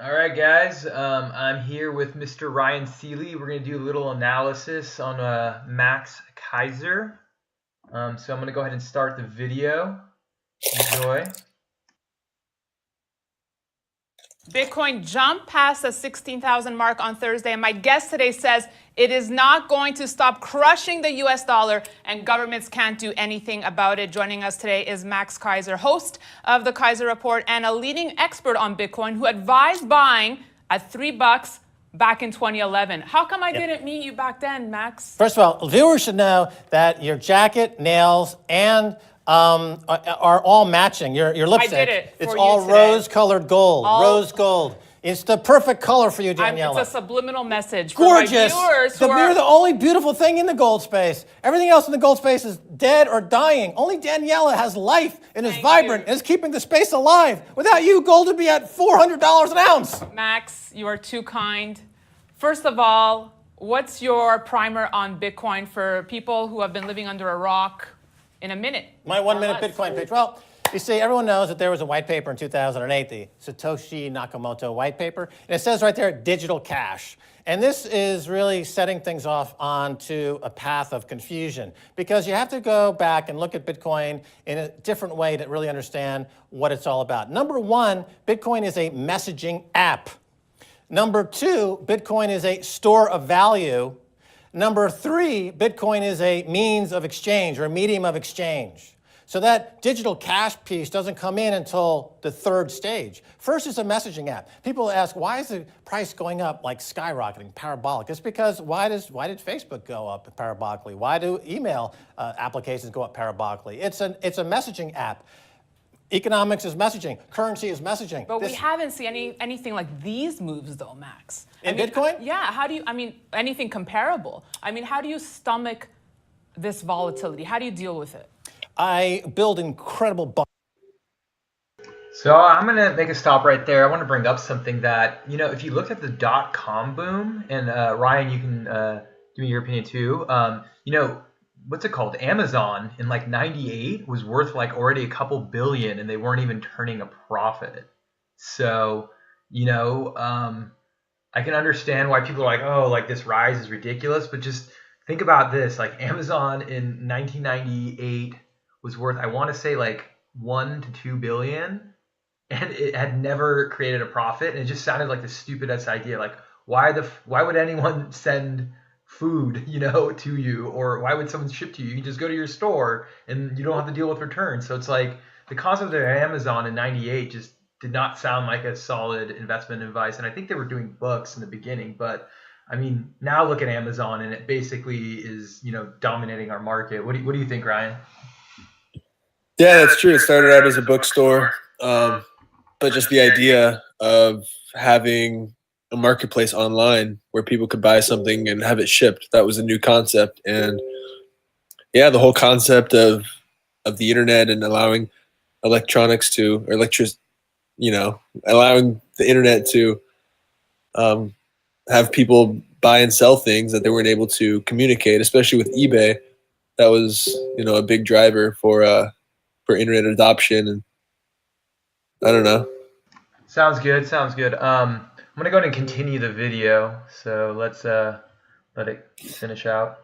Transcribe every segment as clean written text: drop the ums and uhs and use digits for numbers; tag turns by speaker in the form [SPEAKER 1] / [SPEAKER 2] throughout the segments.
[SPEAKER 1] All right, guys. I'm here with Mr. Ryan Seeley. We're going to do a little analysis on Max Keiser. So I'm going to go ahead and start the video. Enjoy.
[SPEAKER 2] Bitcoin jumped past the 16,000 mark on Thursday, and my guest today says it is not going to stop crushing the US dollar, and governments can't do anything about it. Joining us today is Max Keiser, host of the Keiser Report and a leading expert on Bitcoin who advised buying at $3 back in 2011. How come I didn't meet you back then, Max?
[SPEAKER 3] First of all, viewers should know that your jacket, nails, and are all matching. Your lipstick.
[SPEAKER 2] I did it
[SPEAKER 3] it's
[SPEAKER 2] for
[SPEAKER 3] all
[SPEAKER 2] you today.
[SPEAKER 3] rose-colored gold. Rose gold. It's the perfect color for you, Daniela.
[SPEAKER 2] It's a subliminal message
[SPEAKER 3] Gorgeous.
[SPEAKER 2] for my viewers
[SPEAKER 3] You're the only beautiful thing in the gold space. Everything else in the gold space is dead or dying. Only Daniela has life and is vibrant and is keeping the space alive. Without you, gold would be at $400 an ounce.
[SPEAKER 2] Max, you are too kind. First of all, what's your primer on Bitcoin for people who have been living under a rock in a minute?
[SPEAKER 3] My 1 minute Bitcoin pitch. Well, you see, everyone knows that there was a white paper in 2008, the Satoshi Nakamoto white paper. And it says right there, digital cash. And this is really setting things off onto a path of confusion because you have to go back and look at Bitcoin in a different way to really understand what it's all about. Number one, Bitcoin is a messaging app. Number two, Bitcoin is a store of value. Number three, Bitcoin is a means of exchange or a medium of exchange. So that digital cash piece doesn't come in until the third stage. First is a messaging app. People ask, why is the price going up like skyrocketing, parabolic? It's because why did Facebook go up parabolically? Why do email applications go up parabolically? It's a messaging app. Economics is messaging. Currency is messaging.
[SPEAKER 2] But we haven't seen anything like these moves, though, Max.
[SPEAKER 3] In Bitcoin?
[SPEAKER 2] Yeah. How do you, anything comparable? How do you stomach this volatility? How do you deal with it?
[SPEAKER 3] I build incredible.
[SPEAKER 1] So I'm going to make a stop right there. I want to bring up something that, if you looked at the .com boom, and Ryan, you can give me your opinion too. What's it called? Amazon in like 98 was worth like already a couple billion and they weren't even turning a profit. So, I can understand why people are like, oh, like this rise is ridiculous, but just think about this. Like Amazon in 1998 was worth, I want to say like 1 to 2 billion, and it had never created a profit. And it just sounded like the stupidest idea. Like why would anyone send food, to you, or why would someone ship to you? You can just go to your store and you don't have to deal with returns. So it's like the concept of Amazon in 98 just did not sound like a solid investment advice. And I think they were doing books in the beginning, but now look at Amazon and it basically is, dominating our market. What do you think, Ryan?
[SPEAKER 4] Yeah, that's true. It started out as a bookstore, but just the idea of having a marketplace online where people could buy something and have it shipped, that was a new concept. And yeah, the whole concept of the internet and allowing electronics to, or allowing the internet to have people buy and sell things that they weren't able to communicate, especially with eBay. That was, a big driver for internet adoption. And I don't know.
[SPEAKER 1] Sounds good. I'm going to go ahead and continue the video. So let's let it finish out.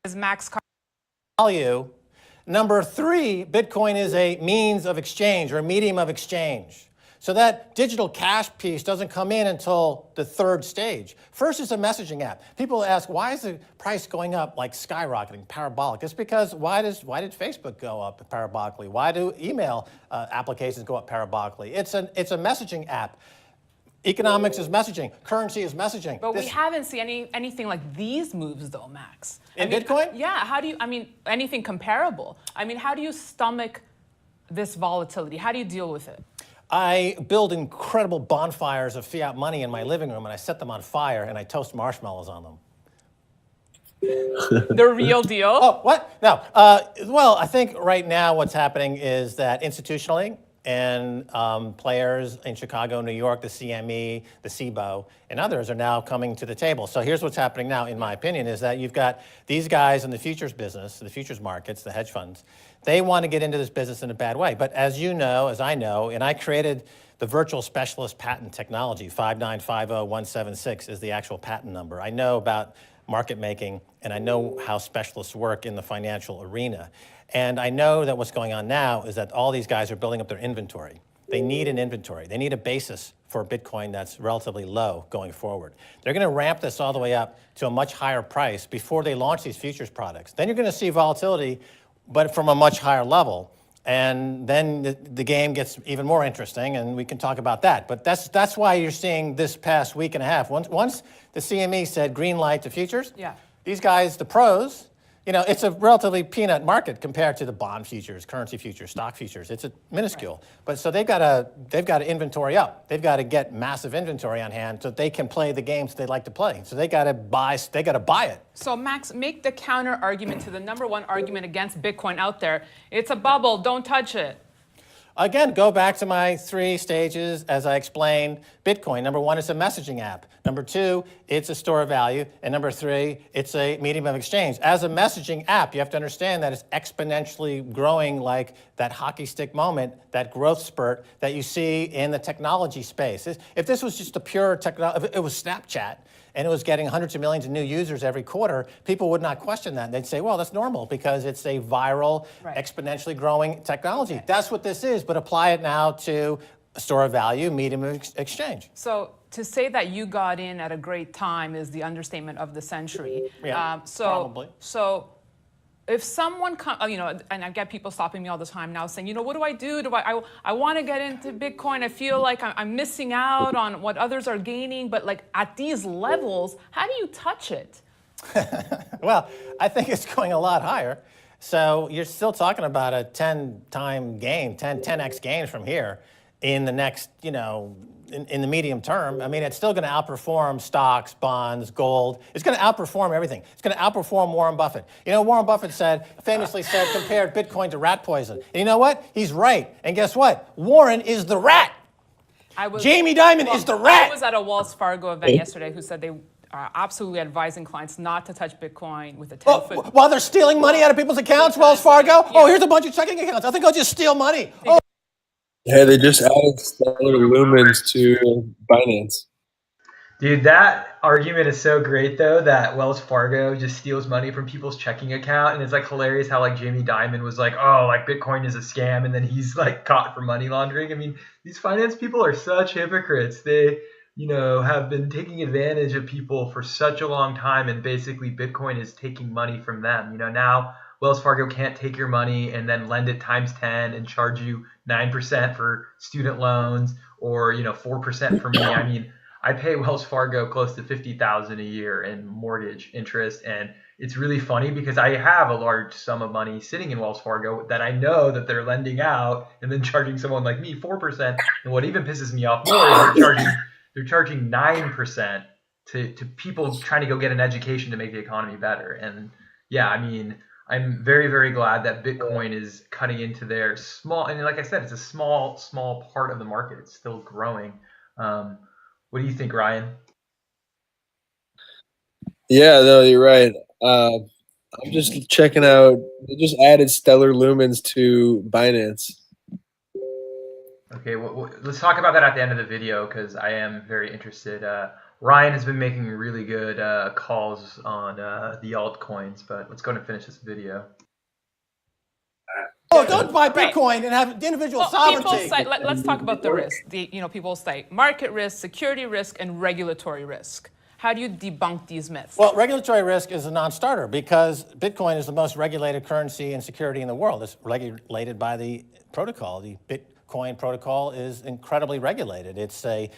[SPEAKER 2] Is Max
[SPEAKER 3] value. Number three, Bitcoin is a means of exchange or a medium of exchange. So that digital cash piece doesn't come in until the third stage. First is a messaging app. People ask, why is the price going up like skyrocketing, parabolic? It's because why did Facebook go up parabolically? Why do email applications go up parabolically? It's a messaging app. Economics is messaging. Currency is messaging.
[SPEAKER 2] But we haven't seen anything like these moves, though, Max.
[SPEAKER 3] In Bitcoin?
[SPEAKER 2] Yeah. How do you, anything comparable? How do you stomach this volatility? How do you deal with it?
[SPEAKER 3] I build incredible bonfires of fiat money in my living room, and I set them on fire, and I toast marshmallows on them.
[SPEAKER 2] The real deal?
[SPEAKER 3] Oh, what? No. Well, I think right now what's happening is that institutionally, and players in Chicago, New York, the CME, the SIBO, and others are now coming to the table. So here's what's happening now, in my opinion, is that you've got these guys in the futures business, the futures markets, the hedge funds. They want to get into this business in a bad way. But as you know, as I know, and I created the virtual specialist patent technology, 5950176 is the actual patent number. I know about market making, and I know how specialists work in the financial arena. And I know that what's going on now is that all these guys are building up their inventory. They need an inventory. They need a basis for Bitcoin that's relatively low going forward. They're going to ramp this all the way up to a much higher price before they launch these futures products. Then you're going to see volatility, but from a much higher level. And then the game gets even more interesting, and we can talk about that. But that's why you're seeing this past week and a half. Once the CME said green light to futures, these guys, the pros, you know, it's a relatively peanut market compared to the bond futures, currency futures, stock futures. It's a minuscule. Right. But so they've got to inventory up. They've got to get massive inventory on hand so they can play the games they like to play. So they got to buy it.
[SPEAKER 2] So Max, make the counter argument to the number one argument against Bitcoin out there. It's a bubble, don't touch it.
[SPEAKER 3] Again, go back to my 3 stages as I explained. Bitcoin, number 1, it's a messaging app. Number 2, it's a store of value. And number 3, it's a medium of exchange. As a messaging app, you have to understand that it's exponentially growing like that hockey stick moment, that growth spurt that you see in the technology space. If this was just a pure technology, if it was Snapchat, and it was getting hundreds of millions of new users every quarter, people would not question that. They'd say, well, that's normal because it's a viral, exponentially growing technology. Okay. That's what this is, but apply it now to a store of value, medium of exchange.
[SPEAKER 2] So to say that you got in at a great time is the understatement of the century.
[SPEAKER 3] Yeah, probably.
[SPEAKER 2] So if someone comes, you know, and I get people stopping me all the time now saying, you know, what do I do? I want to get into Bitcoin. I feel like I'm missing out on what others are gaining. But like at these levels, how do you touch it?
[SPEAKER 3] Well, I think it's going a lot higher. So you're still talking about a 10-time gain, 10x gain from here in the next, you know, in the medium term. I mean, it's still going to outperform stocks, bonds, gold. It's going to outperform everything. It's going to outperform Warren Buffett. You know, Warren Buffett famously said, compared Bitcoin to rat poison. And you know what? He's right. And guess what? Warren is the rat. Jamie Dimon is the rat.
[SPEAKER 2] I was at a Wells Fargo event yesterday who said they are absolutely advising clients not to touch Bitcoin with a 10-foot.
[SPEAKER 3] While they're stealing money out of people's accounts, Wells Fargo? Yeah. Oh, here's a bunch of checking accounts. I think I'll just steal money. Oh.
[SPEAKER 4] Yeah, they just added stellar lumens to Binance.
[SPEAKER 1] Dude, that argument is so great, though, that Wells Fargo just steals money from people's checking account. And it's like hilarious how like Jamie Dimon was like, oh, like Bitcoin is a scam. And then he's like caught for money laundering. I mean, these finance people are such hypocrites. They, you know, have been taking advantage of people for such a long time. And basically Bitcoin is taking money from them. You know, now Wells Fargo can't take your money and then lend it times 10 and charge you 9% for student loans or, you know, 4% for me. I mean, I pay Wells Fargo close to $50,000 a year in mortgage interest. And it's really funny because I have a large sum of money sitting in Wells Fargo that I know that they're lending out and then charging someone like me 4%. And what even pisses me off more is they're charging 9% to people trying to go get an education to make the economy better. And yeah, I mean, I'm very, very glad that Bitcoin is cutting into their small, and like I said, it's a small part of the market. It's still growing. What do you think, Ryan?
[SPEAKER 4] Yeah, no, you're right. I'm just checking out. They just added stellar lumens to Binance.
[SPEAKER 1] Okay, well, let's talk about that at the end of the video because I am very interested. Ryan has been making really good calls on the altcoins, but let's go and finish this video.
[SPEAKER 3] Oh, don't buy Bitcoin and have individual sovereignty.
[SPEAKER 2] Let's talk about the risk. People cite market risk, security risk, and regulatory risk. How do you debunk these myths?
[SPEAKER 3] Well, regulatory risk is a non-starter because Bitcoin is the most regulated currency and security in the world. It's regulated by the protocol. The Bitcoin protocol is incredibly regulated. It's a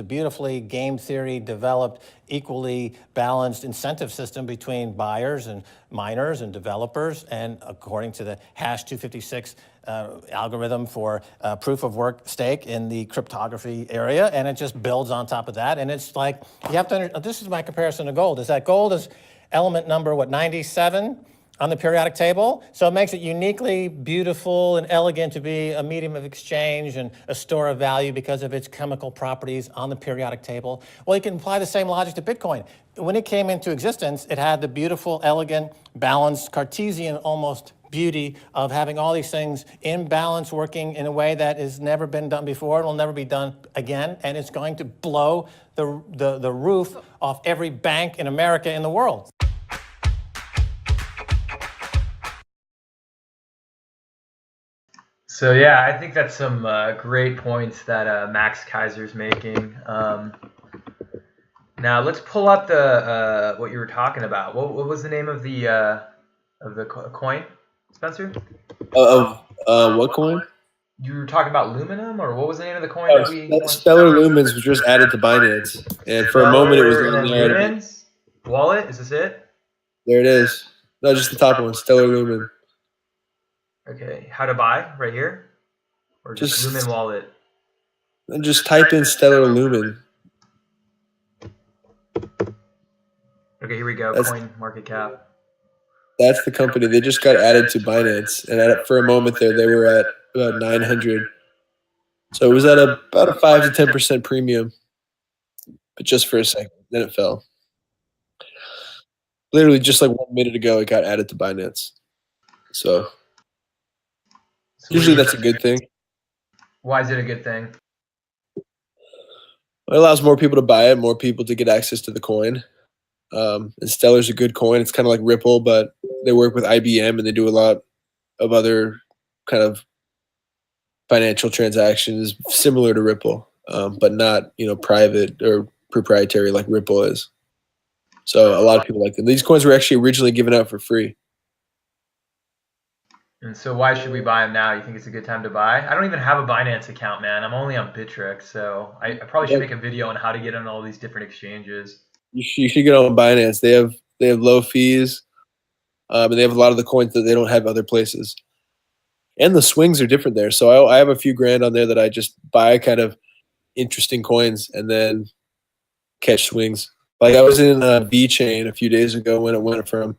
[SPEAKER 3] beautifully game theory developed, equally balanced incentive system between buyers and miners and developers. And according to the hash 256 algorithm for proof of work stake in the cryptography area, and it just builds on top of that. And it's like, you have to, this is my comparison to gold, is that gold is element number, 97? on the periodic table. So it makes it uniquely beautiful and elegant to be a medium of exchange and a store of value because of its chemical properties on the periodic table. Well, you can apply the same logic to Bitcoin. When it came into existence, it had the beautiful, elegant, balanced, Cartesian almost beauty of having all these things in balance, working in a way that has never been done before. It will never be done again, and it's going to blow the roof off every bank in America in the world.
[SPEAKER 1] So yeah, I think that's some great points that Max Keiser's making. Now let's pull up the what you were talking about. What was the name of the coin, Spencer?
[SPEAKER 4] What coin?
[SPEAKER 1] You were talking about Luminum, or what was the name of the coin that we?
[SPEAKER 4] Stellar Lumens was just added to Binance, and for a moment it was
[SPEAKER 1] and
[SPEAKER 4] on
[SPEAKER 1] then
[SPEAKER 4] there.
[SPEAKER 1] Lumens wallet. Is this it?
[SPEAKER 4] There it is. No, just the top one, Stellar Lumen.
[SPEAKER 1] Okay, how to buy right here, or just Lumen wallet?
[SPEAKER 4] And just type in Stellar Lumen.
[SPEAKER 1] Okay, here we go. Coin market cap.
[SPEAKER 4] That's the company. They just got added to Binance, and for a moment there, they were at about 900. So it was at about a 5 to 10% premium, but just for a second, then it fell. Literally, just like 1 minute ago, it got added to Binance. So usually that's a good thing.
[SPEAKER 1] Why is it a good thing?
[SPEAKER 4] It allows more people to buy it, more people to get access to the coin. And Stellar's a good coin. It's kind of like Ripple, but they work with IBM and they do a lot of other kind of financial transactions similar to Ripple, but not private or proprietary like Ripple is. So a lot of people like them. These coins were actually originally given out for free.
[SPEAKER 1] And so why should we buy them now? You think it's a good time to buy? I don't even have a Binance account, man. I'm only on Bittrex, so I probably should make a video on how to get on all these different exchanges.
[SPEAKER 4] You should get on Binance. They have low fees, and they have a lot of the coins that they don't have other places. And the swings are different there. So I have a few grand on there that I just buy kind of interesting coins and then catch swings. Like I was in VeChain a few days ago when it went from,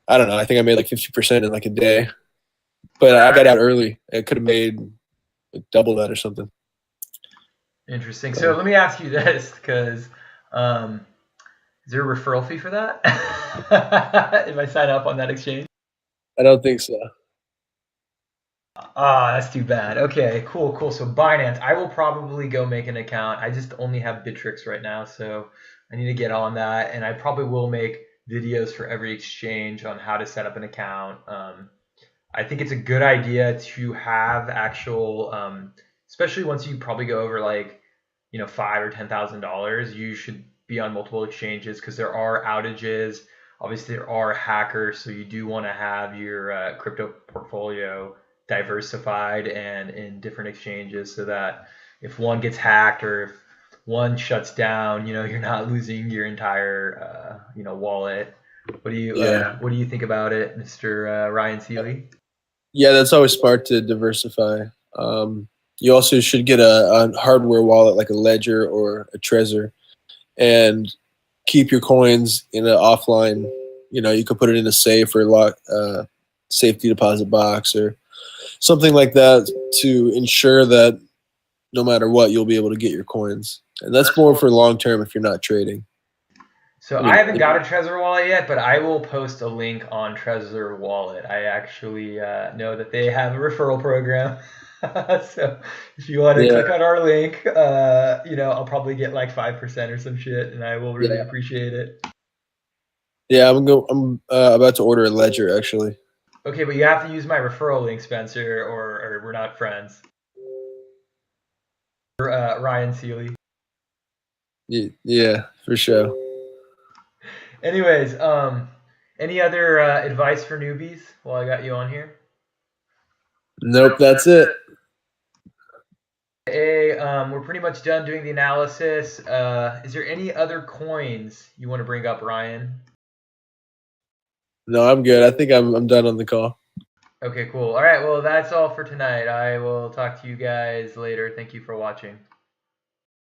[SPEAKER 4] I don't know, I think I made like 50% in like a day. But I got out early. I could have made like double that or something.
[SPEAKER 1] Interesting. So let me ask you this, because is there a referral fee for that? If I sign up on that exchange?
[SPEAKER 4] I don't think so.
[SPEAKER 1] Ah, that's too bad. Okay, cool. So Binance, I will probably go make an account. I just only have Bittrex right now, so I need to get on that. And I probably will make videos for every exchange on how to set up an account. I think it's a good idea to have actual, especially once you probably go over like, $5,000 or $10,000, you should be on multiple exchanges because there are outages. Obviously, there are hackers, so you do want to have your crypto portfolio diversified and in different exchanges so that if one gets hacked or if one shuts down, you're not losing your entire, wallet. What do you think about it, Mr. Ryan Seeley?
[SPEAKER 4] Yeah, that's always smart to diversify. You also should get a hardware wallet like a Ledger or a Trezor and keep your coins in an offline. You could put it in a safe or lock, safety deposit box or something like that to ensure that no matter what, you'll be able to get your coins. And that's more for long term if you're not trading.
[SPEAKER 1] So I haven't got a Trezor wallet yet, but I will post a link on Trezor wallet. I actually know that they have a referral program. So if you want to click on our link, I'll probably get like 5% or some shit, and I will really appreciate it.
[SPEAKER 4] Yeah, I'm about to order a Ledger actually.
[SPEAKER 1] Okay, but you have to use my referral link, Spencer, or we're not friends. Ryan Seeley.
[SPEAKER 4] Yeah, for sure.
[SPEAKER 1] Anyways, any other advice for newbies while I got you on here?
[SPEAKER 4] Nope, that's it.
[SPEAKER 1] Hey, we're pretty much done doing the analysis. Is there any other coins you want to bring up, Ryan?
[SPEAKER 4] No, I'm good. I think I'm done on the call.
[SPEAKER 1] Okay, cool. All right, well, that's all for tonight. I will talk to you guys later. Thank you for watching.